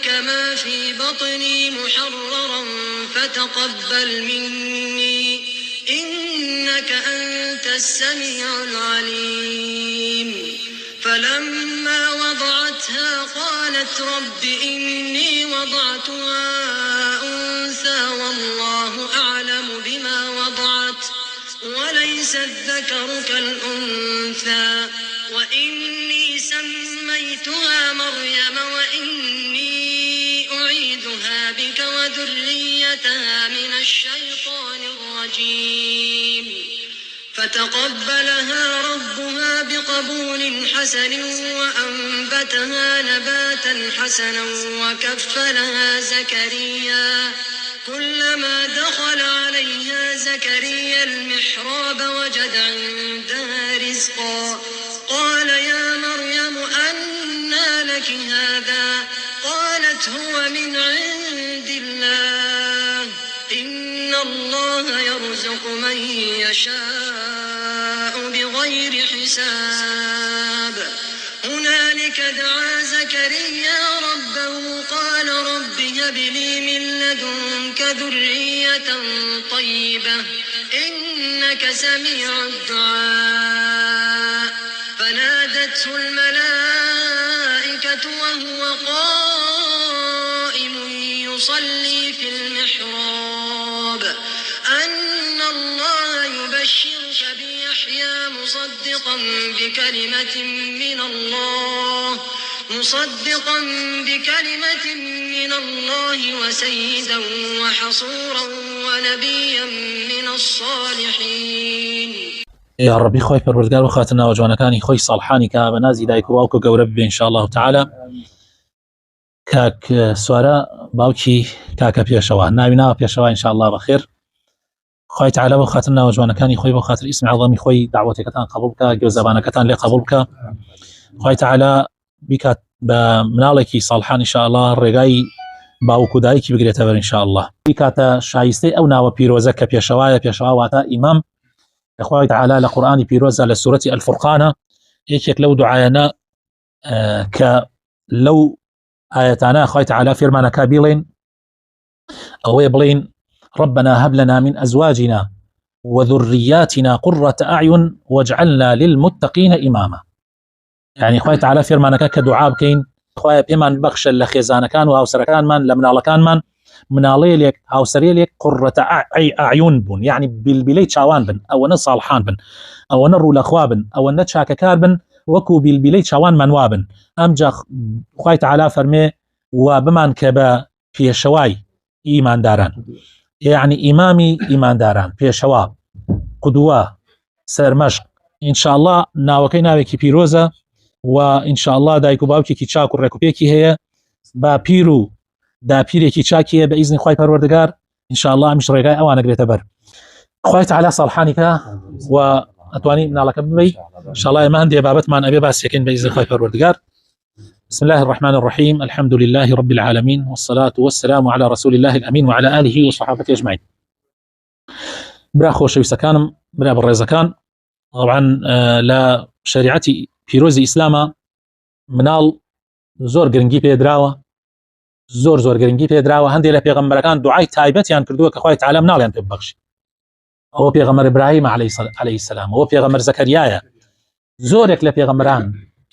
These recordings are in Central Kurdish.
لك ما في بطني محررا فتقبل مني إنك أنت السميع العليم. فلما وضعتها قالت رب إني وضعتها أنثى والله أعلم بما وضعت وليس الذكر كالأنثى وإني سميتها مريم وإني أعيذها بك وذريتها من الشيطان الرجيم. فتقبلها ربها بقبول حسن وأنبتها نباتا حسنا وكفلها زكريا. كلما دخل عليها زكريا المحراب وجد عندها رزقا قال يا مريم أنى لك هذا قالت هو من عند الله إن الله يرزق من يشاء بغير حساب. هنالك دعا زكريا ربه قال رب هب لي من لدنك ذرية طيبة إنك سميع الدعاء. فنادته الملائكة وهو قائم يصلي في المحراب أن الله يبشرك بيحيى مصدقا بكلمة من الله وسيدا وحصورا ونبيا من الصالحين. يا ربي خوي پروردگار وخاتنا وجوانكاني خوي صالحاني كا بنازي دايكو واوكو قورب ان شاء الله تعالى. كاك سوارا باوكي كاكا بيشوا ناوينا بيشوا ان شاء الله بخير. خوي تعالى وخاتنا وجوانكاني خوي بخاطر اسم عظمي خوي دعوتك كتان قبولك جوزبانكتان لي قبولك خوي تعالى بك بمنالكي صالحان ان شاء الله الرقاي باوكو دايكي بقريت ان شاء الله بكاتا شايستي او ناو بيروزا كبيشوا واتا امام اخوي تعالى لقرآن بيروزا لسورة الفرقان يكيك لو دعاينا لو آياتنا اخوي تعالى فرمانا كابيلين او يبلين ربنا هب لنا من ازواجنا وذرياتنا قرة اعين واجعلنا للمتقين اماما. يعني اخوي تعالى فرمانا كدعاء بكين اخوي بيمان بخش لخيزانا كان وهاوسر كان من لمنال كان من مناليلك هاوسريلك قرة اعين بن يعني بالبلي شاوان بن او نصالحان بن او نرو الاخوابن او نتشاككار بن وكو بالبلي شاوان منوابن امجا اخوي تعالى فرمي وبمان كبا في شواي ايمان داران يعني امامي ايمان داران في شوا قدوة سرمشق ان شاء الله ناوكي ناوكي بيروزا وان شاء الله دايكو باوكي كي تشاكو ريكوبيكي هي با بيرو دا بيريكي تشاكي باذن خوي پروردگار ان شاء الله مش ريغاي اوان قريت بر خوي تعالى صالحانك واتواني من على كبي ان شاء الله ما عندي بابت ما ابي باس يكن باذن خوي پروردگار. بسم الله الرحمن الرحيم الحمد لله رب العالمين والصلاة والسلام على رسول الله الأمين وعلى آله وصحابته أجمعين. برا خوشوي سكانم برا بالرزكان طبعا لا شريعتي بيروزي إسلاما منال زور گرنگی پێدراوە زۆر گرنگی پێدراوە هەندێک لە پێغەمبەرەکان دوعای تایبەتیان کردووە کە خوای تعالی مناڵیان پێ ببەخشێت. ئەوە پێغەمبەر ئیبراهیم عەلەیهی سەلام، ئەوە پێغەمبەر زەکەریایە، زۆرێک لە پێغەمبەران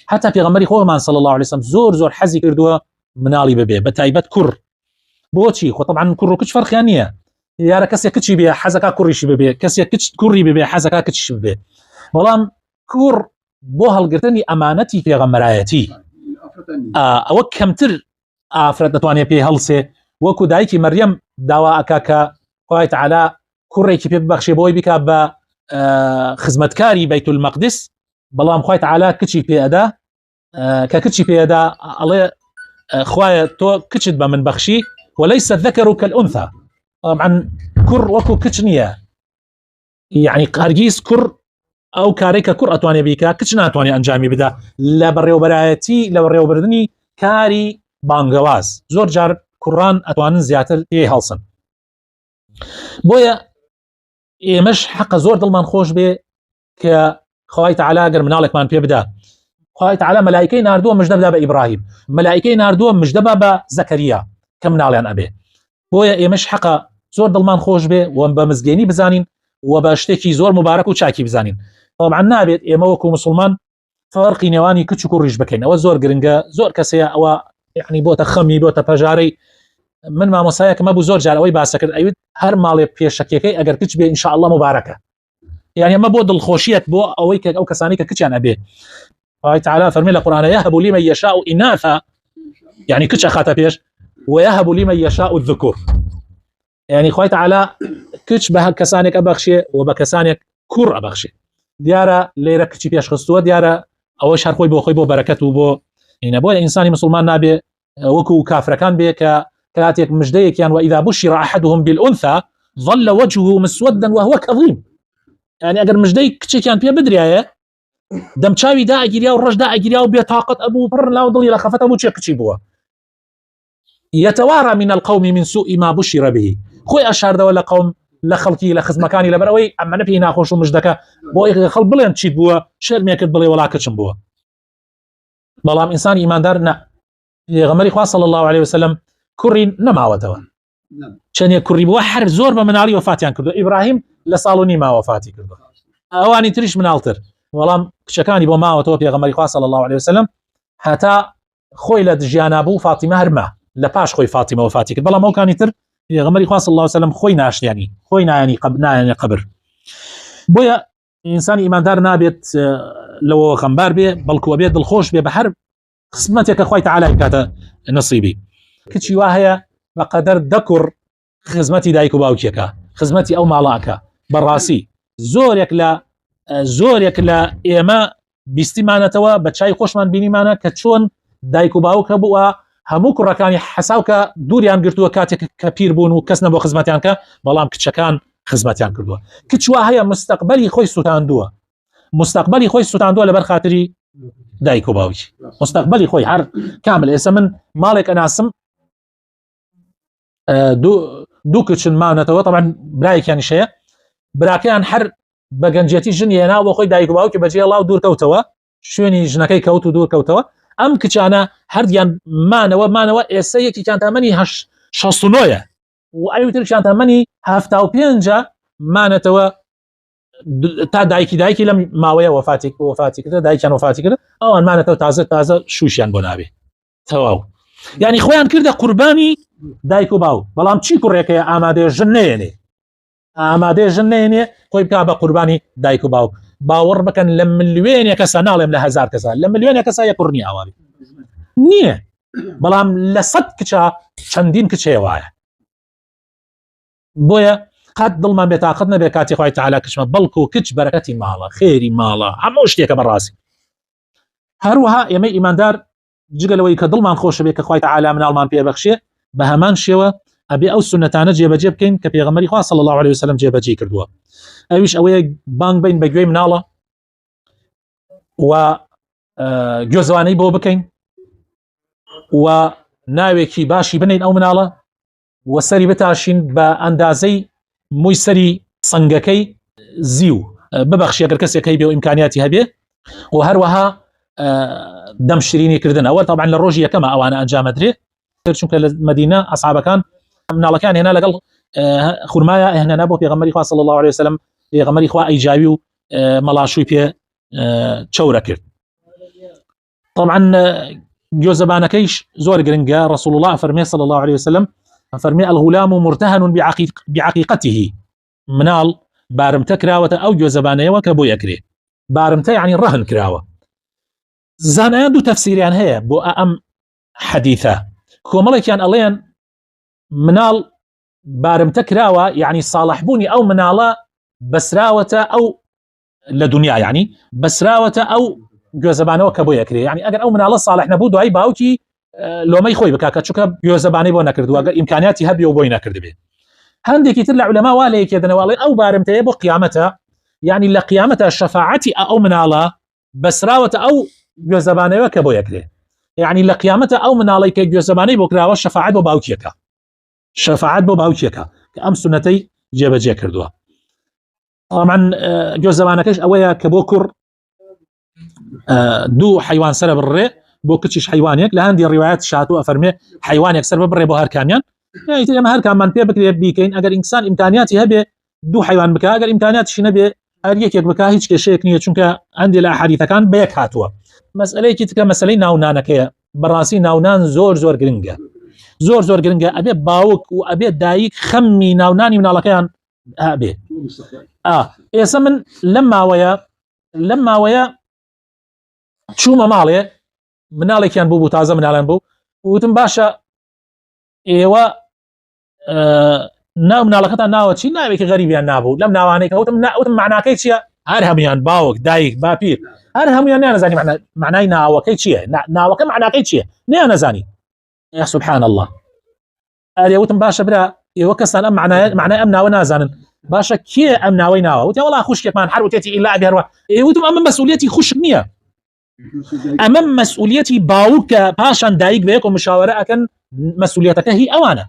حتى پێغەمبەری خۆمان صلی الله علیه و سلم زۆر حەزی کردووە مناڵی ببێ بە تایبەت کوڕ. بۆچی؟ خۆ طبعا کوڕ و کچ فەرقیان نییە، یارە کەسێک کچی بێ حەزەکە کوڕیشی ببێ، کەسێک کچ کوڕی ببێ حەزەکە کچیشی ببێ. بەڵام کوڕ بۆ هەڵگرتنی ئەمانەتی پێغەمبەرایەتی ئەوە کەمتر ئافرەت دەتوانێت پێی هەڵسێ، وەکو دایکی مەریەم داوا ئەکا کە خوای تعالی کوڕێکی پێ ببەخشێ بۆی بکا بە خزمەتکاری بەیت المەقدس، بەڵام خوای تعالی کچی پێدا کە کچی پێدا ئەڵێ خوایە تۆ کچت بە من بەخشی وەلەیسە الذەکەر کەلئونثا. طبعا کوڕ وەکو کچ نییە، یعنی هەرگیز کوڕ ئەو کارێک کە کوڕ ئەتوانێ بیکا کچ ناتوانێت ئەنجامی بدا لە بەڕێوەبەرایەتی لە بەڕێوەبردننی کاری بانگەواز. زۆر جار کوڕان ئەتوانن زیاتر پێی هەڵسن. بۆیە ئێمەش حەقە زۆر دڵمان خۆش بێ کە خوای تعالی گەر مناڵێکمان پێ بدا. خوای تعالی ملائکەی ناردووە مژدە بدا بە ئیبراهیم، ملائکەی ناردووە مژدە بە زەکەریا کە مناڵیان ئەبێ. بۆیە ئێمەش حەقە زۆر دڵمان خۆش بێ و بە مزگەێنی بزانین و بە شتێکی زۆر مبارەک و چاکی بزانین. طبعا نابێت ئێمە وەکو مسلمان فەرقی نێوانی کچ و کوڕیش بکەین، ئەوە زۆر گرنگە. زۆر کەسەیە ئەوە یعنی بۆتە خەمی بۆتە پەژارەی. من مامۆسایەکە مەبوو زۆر جار ئەوەی باسە کرد، ئەویت هەر ماڵێ پێشەکەکەی ئەگەر کچ بێ ئینشاءالله مبارەکە. يعني ما بۆ دڵخۆشیەت بۆ ئەوەی کە ئەو کەسانی کە کچیان ئەبێ. خوای تعالی فەرمی لە قورئانە يهب لمن يشاء إناثا، يعني کچ ئەخاتە پێش، ويهب لمن يشاء الذكور، يعني خوای تعالی کچ بە کەسانێک ئەبەخشێ و بە کەسانێک کوڕ ئەبەخشێ. دیارە لێرە کچی پێش خستووە، دیارە ئەوەش هەر خۆی بۆ بەرەکەت و بۆ اینە بۆ ئینسانی مسلمان نابێ وەکو کافرەکان بێ کە کاتێک مژدەیەکیان وإذا بشر أحدهم بالأنثى ظل وجهه مسودا وهو كظيم، يعني ئەگەر مژدەی کچێکیان پێ بدرایە دەمچاوی دائگیریا و ڕەشدا ئەگیریا و بێتاقەت ئەبوو پڕ لاو دڵی لە خەفەت ئەبوو چێ کچی بووە. يتوارى من القوم من سوء ما بشر به، خۆی ئەشاردەوە لە قەوم لە خەڵکی لە خزمەکانی لەبەرەوەی ئەمەنە پێی ناخۆش و مژدەکە بۆ خەڵک بڵێن چیت بووە، شەرمێکت بڵێ وەڵا کچم بووە. بەڵام ئینسانی ئیماندار نە. پێغەمبەری خوا صلی الله عليه وسلم کوڕی نەماوەتەوە، چەندێک کوڕی بووە هەر زۆر بە مناڵی وفاتیان کردو. ئیبراهیم لە ساڵ و نیما وفاتی کردو، ئەوانی تریش مناڵتر، بەڵام کچەکانی بۆ ماوەتەوە پێغەمبەری خوا صلی الله عليه وسلم هەتا خۆی لە دژیانا بوو فاتیمە هەرما لە پاش خۆی فاتیمە وفاتی کرد، بەڵام ئەوکانی تر پێغەمبەری خوا صلی الله عليه وسلم خۆی ناشتیانی، خۆی نایانی قبر. بۆیە ئینسانی ئیماندار نابێت لەوە خەمبار بێ، بەڵکو بێت دڵخۆش بێ بە هەر قسمەتێکە خوای تعالی کاتە نصیبی. کچی وا هەیە بەقەدەر دەکوڕ خزمەتی دایک و باوکیەکە، خزمەتی ئەو ماڵاکە. بەڕاستی زۆرێک لە ئێمە بیستیمانەتەوە بە چای خۆشمان بینیمانە کە چۆن دایک و باوکە بووە هەموو کوڕەکانی حەساوکە دووریان گرتووە کاتێک کە پیر بوون و کەس نەبوو خزمەتیان کە، بەڵام کچەکان خزمەتیان کردووە. کچ وا هەیە مستەقبەلی خۆی سوتاندووە لەبەر خاتری دایک و باوکی، مستەقبەلی خۆی هەر کامل. ئێستا من ماڵێک ئەناسم دوو کچن ماونەتەوە، طبعا برایەکیانیش هەیە، براکەیان هەر بە گەنجێتی ژن هێنا بۆ خۆی دایک و باوکی بەجێ هەڵا و دوورکەوتەوە، شوێنی ژنەکەی کەوت و دوورکەوتەوە. ئەم کچانە هەردیان مانەوە ئێستا یەکێکیان تەمەنی 69 و ئەوترشیان تەمەنی 75 مانەتەوە تا دایکی لەم ماوەیە وفاتی کرد، دایکیان وفاتی کرد، ئەوان مانەتەوە تازە شووشیان بۆ نابێ تەواو. يعني خۆیان کردە قوربانی دایک و باو، بەڵام چی کوڕێکەیە ئامادەیە ژن نێنێ خۆی بکا بە قوربانی دایک و باو. باوەڕ بکەن لە ملیۆنێک کەسە، ناڵێم لە 1000 کەسە، لە ملیۆنێک کەسە یە کوڕنی ئاوابی نییە، بەڵام لە 100 کچە چەندین کچێ وایە. بۆیە قەت دڵمان بێتاقەت نەبێ کاتی خوای تعالی کچمە، بەڵکو کچ بەرەکەتی ماڵە، خێری ماڵە، هەموو شتێکە بەڕاستی. هەروەها ئێمە ئیماندار جگەلەوەی کە دڵمان خۆشە بێ کە خوای تعالی مناڵمان پێبەخشێ، بە هەمان شێوە ئەبێ ئەو سنەتانە جێبەجێ بکەین کە پێغەمبەری خوا صلی الله عليه وسلم جێبەجێ کردووە. ئەویش ئەوەیە بانگ بین بە گوێی مناڵە و گوێزەوانەی بۆ بکەین و ناوێکی باشی بنین ئەو مناڵە و سەری بتاشین بە ئەندازەی مووی سەری سنگەکەی زیو ببەخشی ئەگەر کەسێک هەیبێ و ئیمکانیاتی هەبێ، و هەروەها دەم شیرینی کردن. ئەوە طبعا لە ڕۆژی یەکەمە ئەوانە ئەنجامەدرێ، چونکە لە مەدینە ئەصحابەکان مناڵەکان هێنا لەگەڵ خورمایە هێنانا بۆ پێغەمبەری خوا صلی الله عليه وسلم، پێغەمبەری خوا ئەیجاوی و مەڵاشووی پێ چەورە کرد. طبعا گوێزەبانەکەیش زۆر گرنگە. رسول الله فەرمێ صلی الله عليه وسلم فەرمێ الغلام مرتهن بعقيقته، مناڵ بارمتە کراوەتە ئەو گوێزەبانەیەوە کە بۆ یەکرێ. بارمتە یعنی ڕەهن کراوە. زانایان دوو تەفسیریان هەیە بۆ ئەم حەدیثە. کۆمەڵێکیان ئەڵێن مناڵ بارمتە کراوە یعنی ساڵحبوونی ئەو مناڵە بەسراوەتە ئەو لە دنیا، یعنی بەسراوەتە ئەو گوێزەبانەوە کە بۆ یەکرێ. یعنی ئەگەر ئەو مناڵە ساڵح نەبوو دوای باوکی لۆمەی خۆی بکاکە چونکە گوێزەبانەی بۆ نەکردووە، ئەگەر ئیمکانیاتی هەبێ و بۆی نەکردبێ. هەندێکی تر لە عولەما وا لە یەکێدنەوە ئەو بارمتەیە بۆ قیامەتە، یعنی لە قیامەتە شەفاعەتی ئەو مناڵە بەسراوەتە ئەو گوێزەبانەوە کە بۆ یەکرێ. یعنی لە قیامەتە ئەو مناڵی کە گوێزەبانەی بۆ کراوە شەفاعەت بۆ باوکیەکە، شەفاعەت بۆ باوکیەکە کە ئەم سنەتەی جێبەجێ کردووە. طبعا گوێزەبانەکەش ئەوەیە کە بۆ کوڕ دوو حیوان سەر بڕێ بۆ کچیش حیوانێک لە هەندی ڕیوایەت شاتووە فەرمێ حیوانێک سەر ببڕێ بۆ هەر کامیان ئەمە هەر کاممان پێ بکرێ بیکەین ئەگەر ئینسان ئیمکانیاتی هەبێ دوو حیوان بکە ئەگەر ئیمکانیاتیشی نەبێ هەر یەکێک بکە هیچ کێشەیەک نییە چونکە هەندێک لە ئەحادیثەکان بەیەک هاتووە. مەسئلەیەکی تکە مەسەلەی ناونانەکەیە بەڕاستی ناونان زۆر گرنگە زۆر گرنگە ئەبێ باوک و ئەبێ دایک خەممی ناونانی مناڵەکەیان هەبێ. ئێستا من لەم ماوەیە چوومە ماڵێ مناڵێکیان بوو تازە مناڵیان بوو وتم باشە ئێوە ناو مناڵەکەتان ناوە چی؟ ناوێکی غەریبیان نابوو لەم ناوانەی وتم معناکەی چییە؟ هەر هەمویان باوک دایک باپیر هەر هەمویان نازانی معنای ناوەکەی چییە؟ ناوەکە معناکەی چییە؟ نازانی. یا سبحان الله. وتم باشە برا ئێوە کەسان ئەم معنای ئەم ناوە نازانن باشە کێ ئەم ناوەی ناوە؟ وتی وەڵا خوشکێکمان هەر وتێتی ئیلا ئەبێ وتم ئەمە مەسئولیەتی خوشک نییە ئەمە مەسئولیەتی باوکە پاشان دایک بەیەک و مشاوەرە ئەکەن مەسئولیەتەکە هی ئەوانە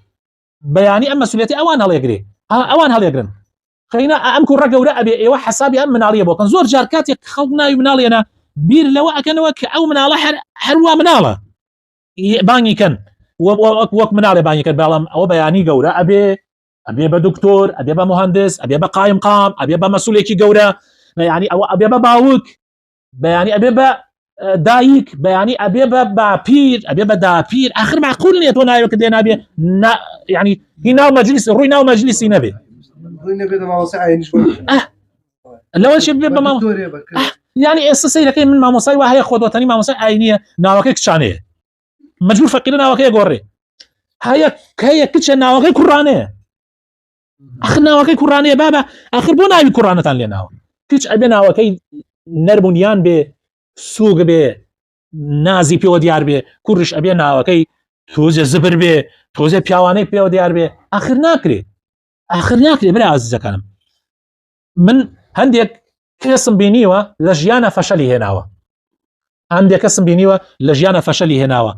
بەیانی ئەم مەسئولیەتی ئەوان هەڵێگرێ ئەوان هەڵێگرن خەینە ئەم کوڕە گەورە ئەبێ ئێوە حسابی ئەم مناڵیە بۆکەن. زۆر جار کاتێک خەڵک ناوی مناڵێنە بیر لەوە ئەکەنەوە کە ئەو مناڵە هەروە مناڵە بانگی کەن وەک مناڵێ بانگی کرد بەڵام ئەوە بەیانی گەورە ئەبێ بە دکتۆر ئەبێ بە مهندس ئەبێ بە قایم قام ئەبێ بە مەسئولێکی گەورە بەیانی ئەوە ئەبێ بە باوک بەیانی ئەبێ بە دایک بەیانی ئەبێ بە باپیر ئەبێ بە داپیر آخر معقول نییە تۆ ناوێکت لێ نابێ یعنی هی ناو مەجلیس ڕووی ناو مەجلیسی نەبێ لەوەشێ بێ بە یعنی ئێستا سەیرەکەی من مامۆسای وا هەیە خۆدوەتەنی مامۆسای ئاینیە ناوەکەی کچانەیە مەجبور فەقیرە ناوەکەی گۆڕێ هەیە کچە ناوەکەی کوڕانەیە آخر ناوەکەی کوڕانەیە بابە آخر بۆ ناوی کوڕانەتان لێ ناوە کچ ئەبێ ناوەکەی نەربوونیان بێ سووگ بێ نازی پێوە دیار بێ کوڕش ئەبێ ناوەکەی تۆزە زبر بێ تۆزە پیاوانەی پێوە دیار بێ آخر ناکرێ برا عزیزەکانم. من هەندێک کەسم بینیوە لە ژیانە فەشەلی هێناوە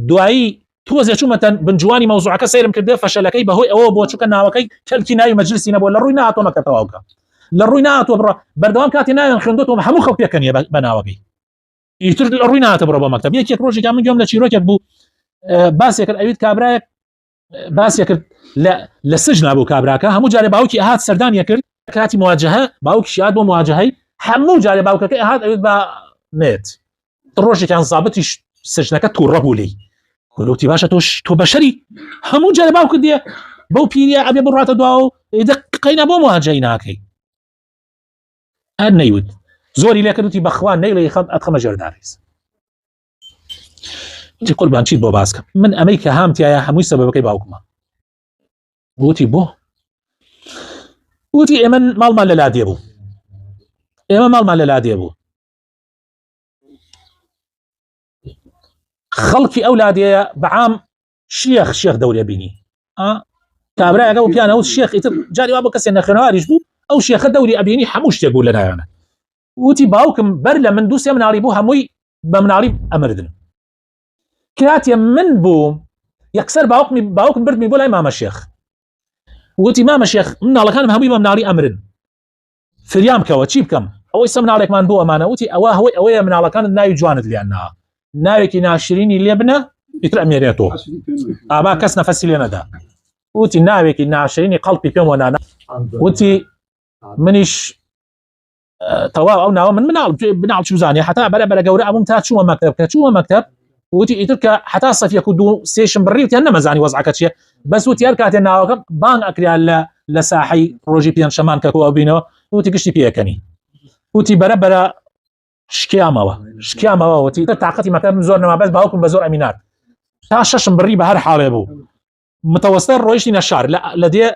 دوایی تۆزێ چوومەتەن بنجوانی مەوزوعەکە سەیرم کردێ فەشەلەکەی بەهۆی ئەوە بۆ چووکە ناوەکەی کەلکی ناوی مەجلیسی نەبووە لە ڕووی نهاتۆ مەکتەبەوە بکە لە ڕووی نهاتۆ بڕە بەردەوام کاتی ناویان خوێندوتەوە هەموو خەڵک پێکەنیە بە ناوەکەی ئیتر لە ڕووی نهاتە بڕۆ بە مەکتەب. یەکێک ڕۆژێکا من گوێم لە چیرۆکێک بوو باسێک کرد ئەویت کابرایەک باسێک کرد لە سجنا بوو کابراکە هەموو جارێ باوکی ئەهات سەردانیە کرد کاتی مواجهە باوکیشی هات بۆ مواجهەی هەموو جارێ باوکەکەی ئەهات ئەویت بە نێت ڕۆژێکیان زابەتی سجنەکە تووڕە بوو لێی وتی باشە تۆ بەشەری هەموو جارێ باوکت دێ بەو پیریە ئەبێ بڕاتە دواوە قەینە بۆ مواجهەی ناکەی هەر نەیوت زۆری لێ کردوتی بەخوا نەیڵێ ئەتخەمە ژێرداریز وتی قوربان چیت بۆ باسکەم من ئەمەی کە هامتیایە هەمووی سەبەبەکەی باوکمە. وتی بۆ؟ وتی ئێمە ماڵمان لە لادێ بوو خەڵکی ئەو لادێیە بەعام شێخ دەورێ بینی کابرایەکە و پیانەوت شێخ ئیتر جاری وا بۆ کەسێک نەخوێنەواریش بوو ئەو شێخە دەوری ئەبینی هەموو شتێک بوو لەلایەنە. وتی باوکم بەر لە من دووسێ مناڵی بوو هەمووی بە مناڵی ئەمردن کاتێ من بووم یەکسەر باوکم بردمی بۆ لای مامە شێخ وتی مامە شێخ مناڵەکانم هەمووی بە مناڵی ئەمرن فریام بکەوە چی بکەم ئەوەی سە مناڵێکمان بۆ ئەمانە. وتی ئەوەیە مناڵەکانت ناوی جوانت لیان ناوە ناوێکی ناشرینی لێ بنە ئیتر ئەمێرێتەوە ئابا کەس نەفەسی لێ نەدا. وتی ناوێکی ناشرینی قەڵپی پێم وەنانە. وتی منیش تەواو ئەو ناوە من مناڵ چوزانێ حتا بەرە گەورە ئەبووم تا چوومە مەکتەب وتی ئیتر کە حتا سەفیەک و دوو سێشم بڕی وتیان نەمەزانی وەزعەکە چییە بەس وتی هەر کاتێ ناوەکە بانگ ئەکریان لە ساحەی ڕۆژی پێنجشەمان کە کۆ بینەوە وتی گشتی پێەکەنی وتی بەرە شکیامەوە وتی تر تااقەتی مەکتەب زۆر نەما بەس باوکم بە زۆر ئەمینات تا شەشم بڕی بە هەر حاڵێ بوو متەوەستە ڕۆیشتی نەشار لە دێ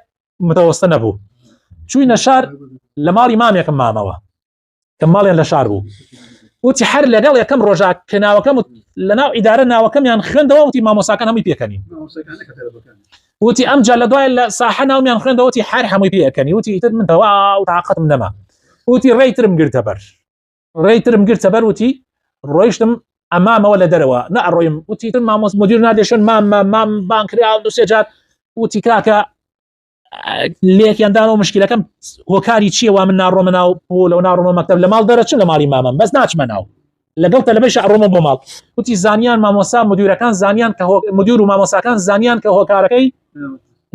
متەوەستە نەبوو چووی نەشار لە ماڵی مامێکم مامەوە کە ماڵیان لە شار بوو. وتی هەر لەگەڵ یەکەم ڕۆژا کە ناوەکەم لەناو ئیدارە ناوەکەمیان خوێندەوە وتی مامۆساکان هەمووی پێکەنین وتی ئەمجا لە دوای لە ساحە ناومیان خوێندەوە وتی هەر هەمووی پێکەنی وتی ئیتر من تەواو تااقەتم نەما. وتی ڕێیترم گرتە بەر وتی ڕۆیشتم ئەمامەوە لە دەرەوە نەڕۆیم وتی تر مامۆس مدیر نادێشن مام بانکریا دو سێ جار وتی کاکە لێکیاندانەوە مشکلەکەم هۆکاری چییە وا من ناڕۆمە ناو پۆ لەو ناڕۆمە مەکتەب لە ماڵ دەرەچم لە ماڵی مامەم بەس ناچمە ناو لەگەڵ تەلەبەیش ئەڕۆمە بۆ ماڵ وتی زانیان مامۆسا مدیرەکان زانیان کە مدیر و مامۆساکان زانیان کە هۆکارەکەی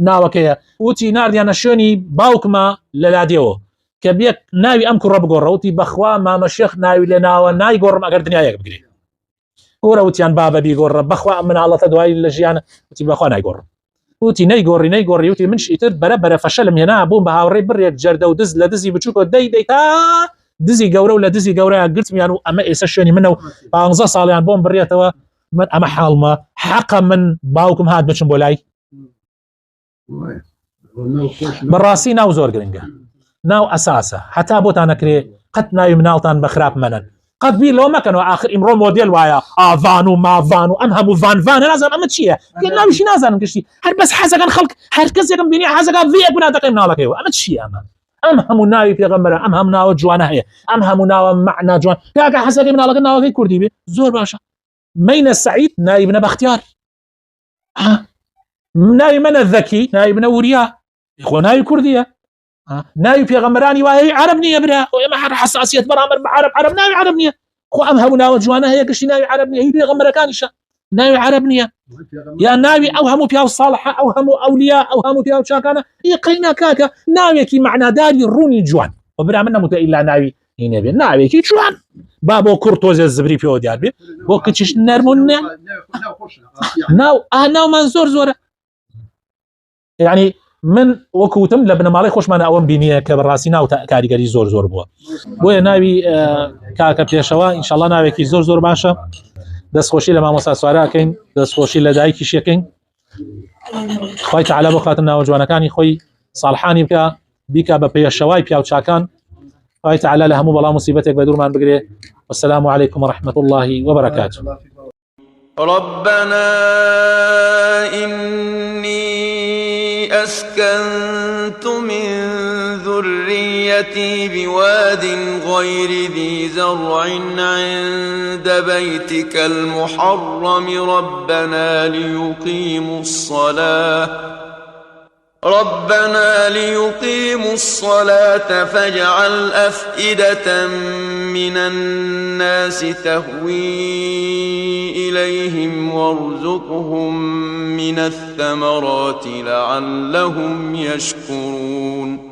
ناوەکەیە وتی ناردیانە شوێنی باوکمە لە لادێەوە کە بێت ناوی ئەم کوڕە بگۆڕە وتی بەخوا مامەشێخ ناوی لە ناوە نایگۆڕم ئەگەر دنیایەک بگرێت وەرە وتیان بابە بیگۆڕە بەخوا ئەم مناڵەتە دوای لە ژیانە وتی بەخوا نایگۆڕم وتی نەیگۆڕی وتی منش ئیتر بەرە فەشەلم هێنا بووم بە هاوڕێی بڕێک جەردە و دز لە دزی بچووکە دەی تا دزی گەورە و لە دزی گەورەیە گرتمیان و ئەمە ئێستا شوێنی منە و 15 ساڵیان بۆم بڕێتەوە من ئەمە حاڵمە حەقە من باوکم هات بچم بۆ لای بەڕاستی ناو زۆر گرنگە ناو ئەساسە هەتا بۆتان نەکرێ قەت ناوی مناڵتان بە خراپ مەنن قەت بیر لەوە مەکەنەوە ئاخر ئیمڕۆ مۆدێل وایە ئاڤان و ماڤان و ئەم هەموو ڤانڤانە نازانم ئەمە چییە ناویشی نازانم گشتی هەر بەس حەزەکەن خەڵک هەر کەسێکم بینی حەزەکە ڤێ گوناتەکەی مناڵەکەیەوە ئەمە چییە ئەم هەموو ناوی پێغەمبەرە ئەم هەموو ناوە جوانە هەیە ئەم هەموو ناوە مەعنا جوان کاکە حەزەکەی مناڵەکە ناوەکەی کوردی بێ زۆر باشە مەینە سەعید ناوی بنە بەختیار ناوی منە ذەکی ناوی بنە وریا خۆ ناوی کوردیە ناوی پێغەمبەرانی وایە عەرەب نییە برا ئێمە هەر حەساسیەت بەرامبەر بە عەرەب ناوی عەرەب نییە خۆ ئەم هەموو ناوە جوانە هەیە گشتی ناوی عەرەب نییە هی پێغەمبەرەکانیشە ناوی عەرەب نییە یا ناوی ئەو هەموو پیاو ساڵحە ئەو هەموو ئەولیا ئەو هەموو پیاو چاکانە قەینا کاکە ناوێکی معناداری ڕوونی جوان و برا من نەموتە ئیلا ناوی هینێ بێ ناوێکی جوان با بۆ کوڕ تۆزێ زبری پێوە دیار بێ بۆ کچیش نەرمونە ناومان زۆرە یعنی من وەکوتم لە بنەماڵی خۆشمانە ئەوەم بینیە کە بەڕاستی ناو کاریگەری زۆر بووە بۆیە ناوی کاکە پێشەوە ئینشاءڵڵا ناوێکی زۆر باشە دەستخۆشی لە مامۆستا سوارەکەین دەستخۆشی لە دایکیشەکەین خوای تەعالا بۆ خاتم ناوە جوانەکانی خۆی ساڵحانی بیکە بە پێشەوای پیاو چاکان خوای تەعالا لە هەموو بەڵام موسیبەتێک بە دوورمان بگرێ والسلام عليكم ورحمة الله وبركاته ربنا إني أسكنت من ذريتي بواد غير ذي زرع عند بيتك المحرم ربنا ليقيموا الصلاة فاجعل أفئدة من الناس تهوي إليهم وارزقهم من الثمرات لعلهم يشكرون